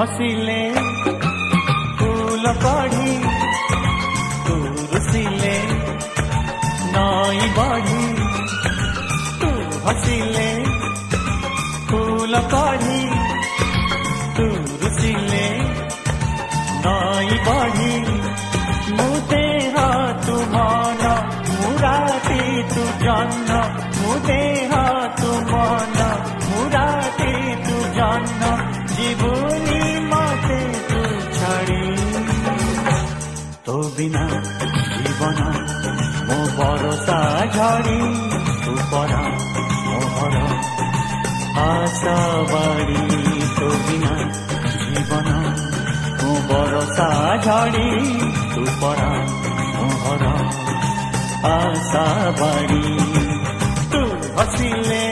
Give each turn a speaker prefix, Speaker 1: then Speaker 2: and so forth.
Speaker 1: हसिले फूल कढ़ी तू रुसिले नई बढ़ी तू हसिले फूल कढ़ी तू रुसिले नई बढ़ी मुदे तू मन मुराती तू जन्न मुदे तू मन मुराती तू जन्न जीवनी मते तू छाड़ी तो बिना जीवन मो भरोसा झड़ी तू परा मोहर आशा बाड़ी तो बिना जीवन मो भरोसा झड़ी तू परा मोहर आशा बाड़ी तू हसिले